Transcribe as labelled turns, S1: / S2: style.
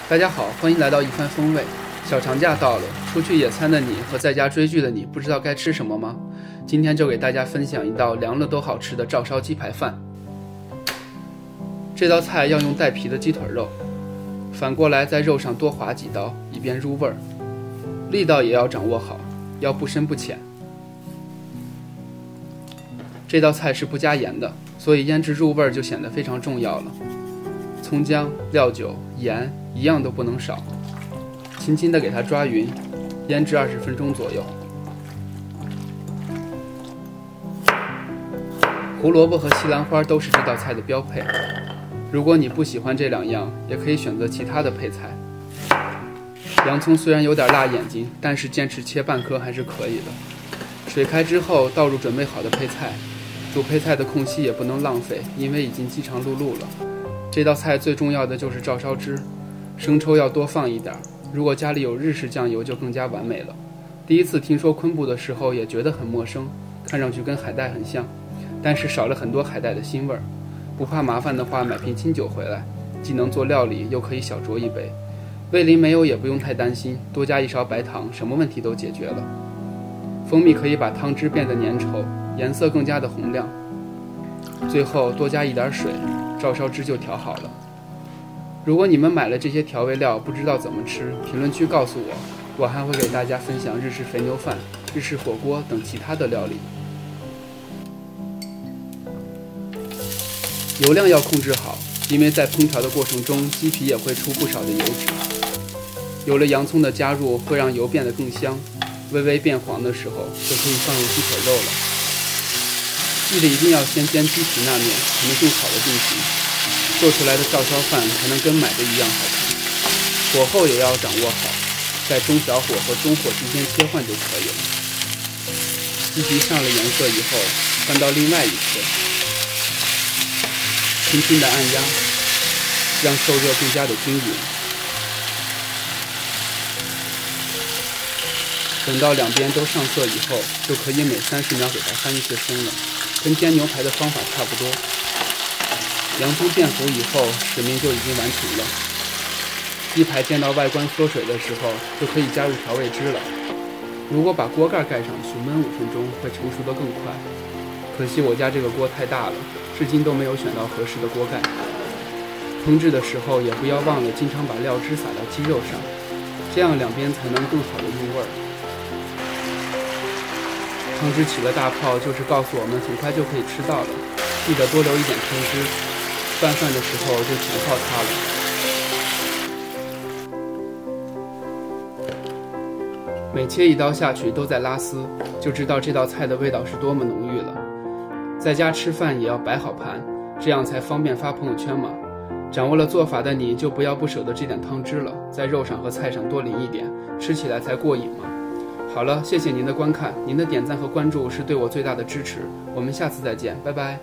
S1: 大家好，欢迎来到一番风味。小长假到了，出去野餐的你和在家追剧的你，不知道该吃什么吗？今天就给大家分享一道凉了都好吃的照烧鸡排饭。这道菜要用带皮的鸡腿肉，反过来在肉上多划几刀，以便入味儿。力道也要掌握好，要不深不浅。这道菜是不加盐的，所以腌制入味儿就显得非常重要了。葱姜、料酒、盐一样都不能少，轻轻地给它抓匀，腌制20分钟左右。胡萝卜和西兰花都是这道菜的标配，如果你不喜欢这两样，也可以选择其他的配菜。洋葱虽然有点辣眼睛，但是坚持切半颗还是可以的。水开之后倒入准备好的配菜，煮配菜的空隙也不能浪费，因为已经饥肠辘辘了。这道菜最重要的就是照烧汁，生抽要多放一点，如果家里有日式酱油就更加完美了。第一次听说昆布的时候也觉得很陌生，看上去跟海带很像，但是少了很多海带的腥味儿。不怕麻烦的话，买瓶清酒回来，既能做料理，又可以小酌一杯。味淋没有也不用太担心，多加1勺白糖，什么问题都解决了。蜂蜜可以把汤汁变得粘稠，颜色更加的红亮。最后多加一点水，照烧汁就调好了。如果你们买了这些调味料不知道怎么吃，评论区告诉我，我还会给大家分享日式肥牛饭、日式火锅等其他的料理。油量要控制好，因为在烹调的过程中，鸡皮也会出不少的油脂。有了洋葱的加入，会让油变得更香，微微变黄的时候就可以放入鸡腿肉了。记得一定要先煎鸡皮那面，才能更好的定型，做出来的照烧饭才能跟买的一样好看。火候也要掌握好，在中小火和中火之间切换就可以了。鸡皮上了颜色以后，翻到另外一侧，轻轻的按压，让受热更加的均匀。等到两边都上色以后，就可以每30秒给它翻一次身了，跟煎牛排的方法差不多。洋葱变糊以后，使命就已经完成了。鸡排煎到外观缩水的时候，就可以加入调味汁了。如果把锅盖盖上去焖5分钟，会成熟得更快。可惜我家这个锅太大了，至今都没有选到合适的锅盖。烹制的时候也不要忘了经常把料汁撒到鸡肉上，这样两边才能更好的入味儿。汤汁起了大泡，就是告诉我们很快就可以吃到了，记得多留一点汤汁，拌饭的时候就只靠它了。每切一刀下去都在拉丝，就知道这道菜的味道是多么浓郁了。在家吃饭也要摆好盘，这样才方便发朋友圈嘛。掌握了做法的你就不要不舍得这点汤汁了，在肉上和菜上多淋一点，吃起来才过瘾嘛。好了，谢谢您的观看，您的点赞和关注是对我最大的支持，我们下次再见，拜拜。